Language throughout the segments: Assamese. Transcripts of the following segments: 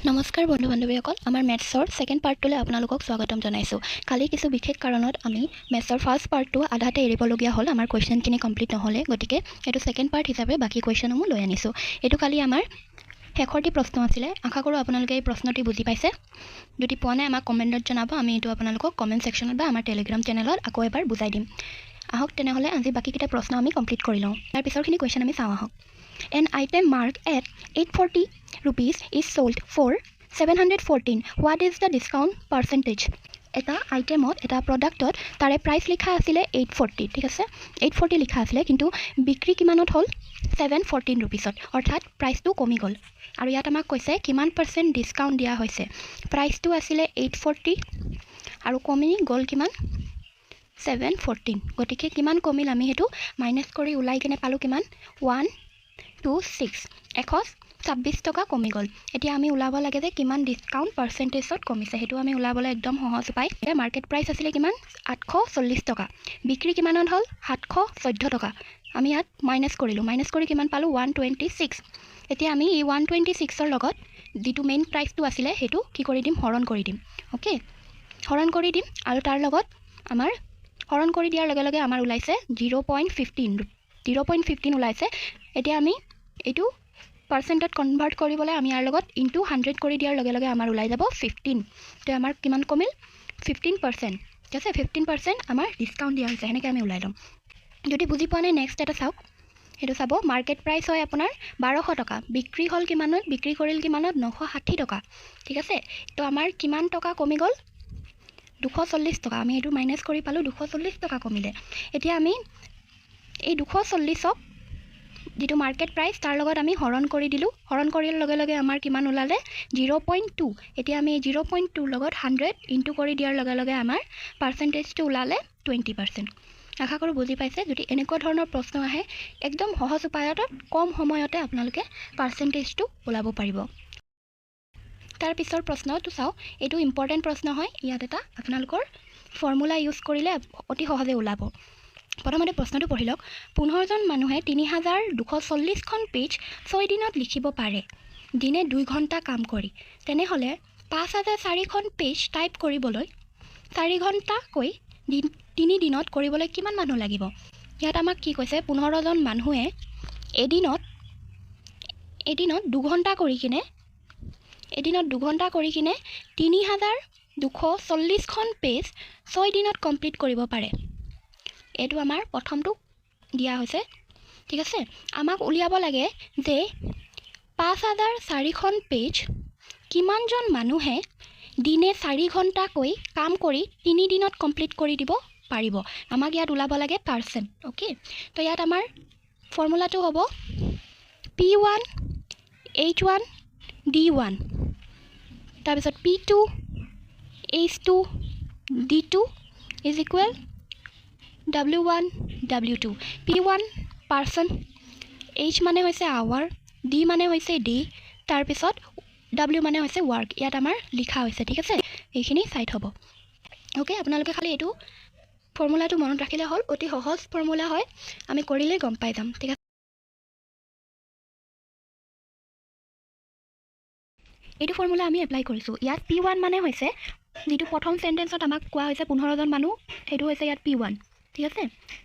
নমস্কাৰ বন্ধু বান্ধৱীসকল, আমাৰ মেথছৰ ছেকেণ্ড পাৰ্টটোলৈ আপোনালোকক স্বাগতম জনাইছোঁ। কালি কিছু বিশেষ কাৰণত আমি মেথছৰ ফাৰ্ষ্ট পাৰ্টটো আধাতে এৰিবলগীয়া হ'ল, আমাৰ কুৱেশ্যনখিনি কমপ্লিট নহ'লে। গতিকে এইটো ছেকেণ্ড পাৰ্ট হিচাপে বাকী কুৱেশ্যনসমূহ লৈ আনিছোঁ। এইটো কালি আমাৰ শেষৰটি প্ৰশ্ন আছিলে। আশা কৰোঁ আপোনালোকে এই প্ৰশ্নটি বুজি পাইছে। যদি পোৱা নাই আমাক কমেণ্টত জনাব, আমি এইটো আপোনালোকক কমেণ্ট ছেকশ্যনত বা আমাৰ টেলিগ্ৰাম চেনেলত আকৌ এবাৰ বুজাই দিম। আহক তেনেহ'লে আজি বাকীকেইটা প্ৰশ্ন আমি কমপ্লিট কৰি লওঁ। তাৰ পিছৰখিনি কুৱেশ্যন আমি চাওঁ আহক। An item marked at 840 rupees is sold for 714. What is the discount percentage? এটা আইটেমত এটা প্ৰডাক্টত তাৰে প্ৰাইচ লিখা আছিলে 840, ঠিক আছে। 840 লিখা আছিলে, কিন্তু বিক্ৰী কিমানত হ'ল 714 ৰুপিছত, অৰ্থাৎ প্ৰাইচটো কমি গ'ল। আৰু ইয়াত আমাক কৈছে কিমান পাৰ্চেণ্ট ডিছকাউণ্ট দিয়া হৈছে। প্ৰাইচটো আছিলে 840 আৰু কমি গ'ল কিমান 714। গতিকে কিমান কমিল আমি সেইটো মাইনাছ কৰি ওলাই কিনে পালোঁ কিমান 126, 126 টকা কমি গ'ল। এতিয়া আমি ওলাব লাগে যে কিমান ডিছকাউণ্ট পাৰ্চেণ্টেজত কমিছে, সেইটো আমি ওলাবলৈ একদম সহজ উপায়। মাৰ্কেট প্ৰাইচ আছিলে কিমান 840 টকা, বিক্ৰী কিমানত হ'ল 714 টকা। আমি ইয়াত মাইনাছ কৰিলোঁ, মাইনাছ কৰি কিমান পালোঁ 126। এতিয়া আমি এই 126ৰ লগত যিটো মেইন প্ৰাইচটো আছিলে সেইটো কি কৰি দিম, হৰণ কৰি দিম। অ'কে, হৰণ কৰি দিম আৰু তাৰ লগত আমাৰ হৰণ কৰি দিয়াৰ লগে লগে আমাৰ ওলাইছে 0.15 ওলাইছে। এতিয়া আমি এইটো পাৰ্চেণ্টত কনভাৰ্ট কৰিবলৈ আমি ইয়াৰ লগত ইনটু 100 কৰি দিয়াৰ লগে লগে আমাৰ ওলাই যাব 15। তো আমাৰ কিমান কমিল 15%, ঠিক আছে। 15% আমাৰ ডিছকাউণ্ট দিয়া হৈছে, সেনেকৈ আমি ওলাই ল'ম। যদি বুজি পোৱা নাই নেক্সট এটা চাওক, সেইটো চাব। মাৰ্কেট প্ৰাইচ হয় আপোনাৰ 1200 টকা, বিক্ৰী হ'ল কিমানত, বিক্ৰী কৰিল কিমানত 960 টকা, ঠিক আছে। তো আমাৰ কিমান টকা কমি গ'ল 240 টকা। আমি এইটো মাইনাছ কৰি পালোঁ 240 টকা কমিলে। এতিয়া আমি এই 240ক যিটো মাৰ্কেট প্ৰাইচ তাৰ লগত আমি হৰণ কৰি দিলোঁ, হৰণ কৰাৰ লগে লগে আমাৰ কিমান ওলালে 0.2। এতিয়া আমি 0.2 লগত 100 ইনটু কৰি দিয়াৰ লগে লগে আমাৰ পাৰ্চেণ্টেজটো ওলালে 20%। আশা কৰোঁ বুজি পাইছে। যদি এনেকুৱা ধৰণৰ প্ৰশ্ন আহে একদম সহজ উপায়ত কম সময়তে আপোনালোকে পাৰ্চেণ্টেজটো ওলাব পাৰিব। তাৰ পিছৰ প্ৰশ্নটো চাওঁ, এইটো ইম্পৰ্টেণ্ট প্ৰশ্ন হয়। ইয়াত এটা আপোনালোকৰ ফৰ্মুলা ইউজ কৰিলে অতি সহজে ওলাব। প্ৰথমতে প্ৰশ্নটো পঢ়ি লওক। 15জন মানুহে 3240খন পেজ 6 দিনত লিখিব পাৰে, দিনে 2 ঘণ্টা কাম কৰি। তেনেহ'লে 5004খন পেজ টাইপ কৰিবলৈ 4 ঘণ্টাকৈ 3 দিনত কৰিবলৈ কিমান মানুহ লাগিব? ইয়াত আমাক কি কৈছে, 15জন মানুহে এদিনত 2 ঘণ্টা কৰি কিনে 3240খন পেজ 6 দিনত কমপ্লিট কৰিব পাৰে। এইটো আমাৰ প্ৰথমটো দিয়া হৈছে, ঠিক আছে। আমাক উলিয়াব লাগে যে 5004খন পেজ কিমানজন মানুহে দিনে 4 ঘণ্টাকৈ কাম কৰি 3 দিনত কমপ্লিট কৰি দিব পাৰিব। আমাক ইয়াত ওলাব লাগে পাৰ্চেণ্ট। অ'কে, তো ইয়াত আমাৰ ফৰ্মুলাটো হ'ব P1 H1 D1, তাৰপিছত P2 H2 D2 is equal W1 W2। P1 person, H মানে হৈছে আৱাৰ, D মানে হৈছে ডে, তাৰপিছত W মানে হৈছে ৱাৰ্ক। ইয়াত আমাৰ লিখা হৈছে, ঠিক আছে। এইখিনি চাইড হ'ব। অ'কে, আপোনালোকে খালি এইটো ফৰ্মুলাটো মনত ৰাখিলে হ'ল। অতি সহজ ফৰ্মুলা হয়, আমি কৰিলেই গম পাই যাম, ঠিক আছে। এইটো ফৰ্মুলা আমি এপ্লাই কৰিছোঁ। ইয়াত P1 মানে হৈছে যিটো প্ৰথম চেণ্টেন্সত আমাক কোৱা হৈছে 15জন মানুহ, সেইটো হৈছে ইয়াত P1, ঠিক আছে।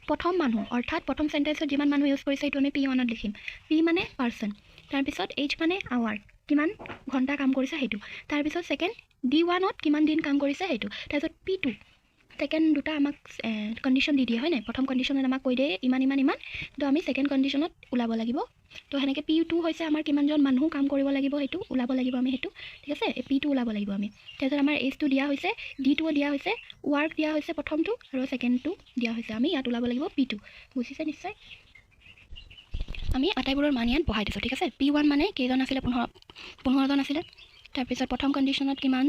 প্ৰথম মানুহ অৰ্থাৎ প্ৰথম চেণ্টেন্সত যিমান মানুহ ইউজ কৰিছে সেইটো আমি P1ত লিখিম। P মানে পাৰ্চন, তাৰপিছত H মানে আৱাৰ, কিমান ঘণ্টা কাম কৰিছে সেইটো, তাৰপিছত ছেকেণ্ড D1ত কিমান দিন কাম কৰিছে সেইটো, তাৰপিছত P2 ছেকেণ্ড দুটা আমাক কণ্ডিশ্যন দি দিয়ে হয় নাই। প্ৰথম কণ্ডিশ্যনত আমাক কৈ দিয়ে ইমান ইমান ইমান, তো আমি ছেকেণ্ড কণ্ডিশ্যনত ওলাব লাগিব। তো সেনেকৈ P2 হৈছে আমাৰ কিমানজন মানুহ কাম কৰিব লাগিব সেইটো ওলাব লাগিব আমি সেইটো, ঠিক আছে। P2 ওলাব লাগিব আমি। তাৰপিছত আমাৰ H2 দিয়া হৈছে, D2 দিয়া হৈছে, ৱাৰ্ক দিয়া হৈছে প্ৰথমটো আৰু ছেকেণ্ডটো দিয়া হৈছে। আমি ইয়াত ওলাব লাগিব P2। বুজিছে নিশ্চয়? আমি আটাইবোৰৰ মান ইয়াত বহাই দিছোঁ, ঠিক আছে। P1 মানে কেইজন আছিলে 15জন আছিলে। তাৰপিছত প্ৰথম কণ্ডিশ্যনত কিমান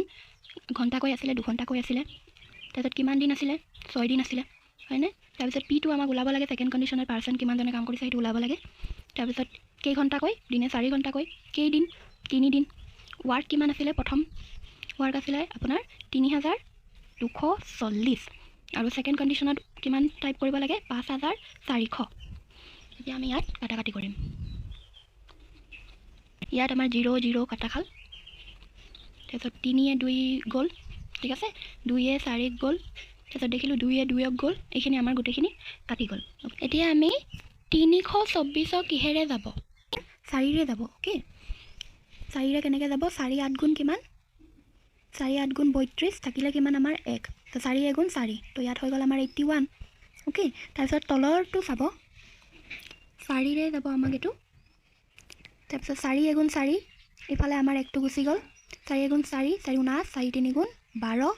ঘণ্টাকৈ আছিলে 2 ঘণ্টাকৈ আছিলে। তাৰপিছত কিমান দিন আছিলে 6 দিন আছিলে, হয়নে। তাৰপিছত P2 আমাক ওলাব লাগে ছেকেণ্ড কণ্ডিশ্যনত পাৰ্চন কিমানজনে কাম কৰিছে সেইটো ওলাব লাগে। তাৰপিছত কেইঘণ্টাকৈ, দিনে 4 ঘণ্টাকৈ, কেইদিন 3 দিন, ৱাৰ্ক কিমান আছিলে, প্ৰথম ৱাৰ্ক আছিলে আপোনাৰ 3240 আৰু ছেকেণ্ড কণ্ডিশ্যনত কিমান টাইপ কৰিব লাগে 5400। এতিয়া আমি ইয়াত কাটাকাটি কৰিম। ইয়াত আমাৰ 0 0 কাটা খাল, তাৰপিছত 3 2 গ'ল, ঠিক আছে, 2 4 গ'ল, তাৰপিছত দেখিলোঁ 2 2 গ'ল, এইখিনি আমাৰ গোটেইখিনি কাটি গ'ল। এতিয়া আমি 324 কিহেৰে যাব? 4ৰে যাব। অ'কে, 4ৰে কেনেকৈ যাব? 4 8 গুণ কিমান? 4 8 গুণ 32 থাকিলে কিমান আমাৰ 1, তো 4 গুণ 4, তো ইয়াত হৈ গ'ল আমাৰ 81। অ'কে, তাৰপিছত তলৰটো চাব, 4ৰে যাব আমাক এইটো, তাৰপিছত 4 গুণ 4, ইফালে আমাৰ 1টো গুচি গ'ল, 4 গুণ 4 4 গুণ 8, 4 3 গুণ 12।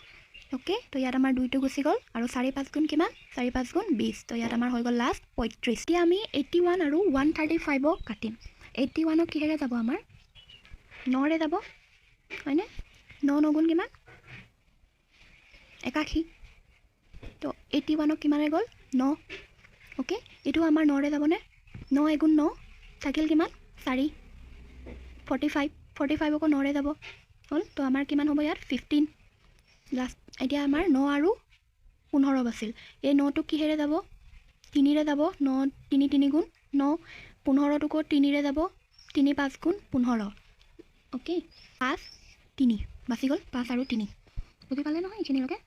অ'কে, তো ইয়াত আমাৰ 2টো গুচি গ'ল, আৰু 4 5 গুণ কিমান? 4 5 গুণ 20, তো ইয়াত আমাৰ হৈ গ'ল লাষ্ট 35। এতিয়া আমি 81 আৰু 135ক কাটিম। 81ক কিহেৰে যাব? আমাৰ 9ৰে যাব, হয়নে? 9 9 গুণ কিমান? 81, তো 81ক কিমানে গ'ল? 9। অ'কে, এইটো আমাৰ 9ৰে যাবনে? 9 গুণ 9 থাকিল কিমান? 4, 45, 45কো 9ৰে যাব হ'ল, তো আমাৰ কিমান হ'ব ইয়াত? 15 লাষ্ট। এতিয়া আমাৰ 9 আৰু 15 বাছিল। এই 9টো কিহেৰে যাব? 3ৰে যাব। 9 3 3 গুণ 9, 15টোকো 3ৰে যাব, 3 5 গুণ 15। অ'কে, 5 3 বাচি গ'ল, 5 আৰু 3, বুজি পালে নহয় এইখিনিলৈকে?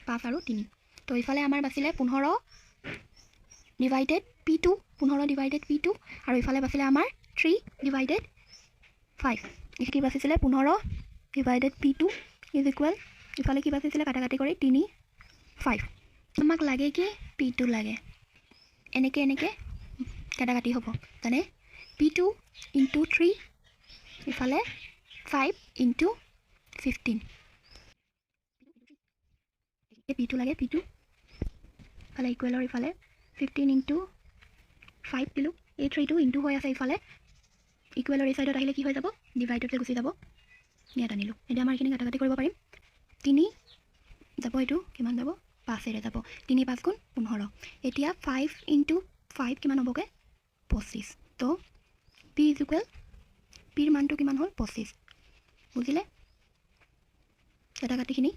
5 আৰু 3, তো ইফালে আমাৰ বাচিলে 15 ডিভাইডেড P2, 15 ডিভাইডেড P2, আৰু ইফালে বাচিলে আমাৰ 3 ডিভাইডেড 5। কি বাচিছিলে? 15 ডিভাইডেড P2 ইজ ইকুৱেল, ইফালে কি বাচিছিলে? কাটাকাটি কৰি 3 5। আমাক লাগে কি? P2 লাগে। এনেকৈ এনেকৈ কাটাকাটি হ'ব, মানে P2 ইনটু 3, ইফালে 5 ইনটু 15। P2 লাগে, P2 ইফালে ইকুৱেলৰ ইফালে 15 ইনটু 5 দিলোঁ, এই 3টো ইনটু হৈ আছে ইফালে, ইকুৱেলৰ এই চাইডত আহিলে কি হৈ যাব? ডিভাইডতে গুচি যাব, ইয়াত আনিলোঁ। এতিয়া আমাৰ এইখিনি কাটাকাটি কৰিব পাৰিম। 3 যাব, এইটো কিমান যাব? 5ৰে যাব, 3 5 গুণ 15। এতিয়া 5 ইনটু 5 কিমান হ'বগৈ? 25, তো P ইজ ইকুৱেল, পিৰ মানটো কিমান হ'ল? 25, বুজিলে কাটাকাটিখিনি?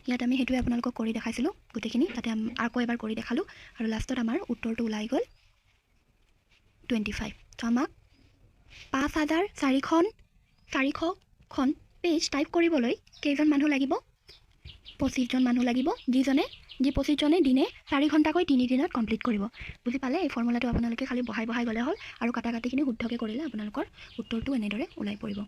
ইয়াত আমি সেইটোৱে আপোনালোকক কৰি দেখাইছিলোঁ গোটেইখিনি, তাতে আকৌ এবাৰ কৰি দেখালোঁ, আৰু লাষ্টত আমাৰ উত্তৰটো ওলাই গ'ল 25। তো আমাক 5400খন পেজ টাইপ কৰিবলৈ কেইজন মানুহ লাগিব? 25জন মানুহ লাগিব, যি 25জনে দিনে 4 ঘণ্টাকৈ 3 দিনত কমপ্লিট কৰিব। বুজি পালে? এই ফৰ্মুলাটো আপোনালোকে খালি বহাই গ'লে হ'ল, আৰু কাটাকাটিখিনি শুদ্ধকৈ কৰিলে আপোনালোকৰ উত্তৰটো এনেদৰে ওলাই পৰিব।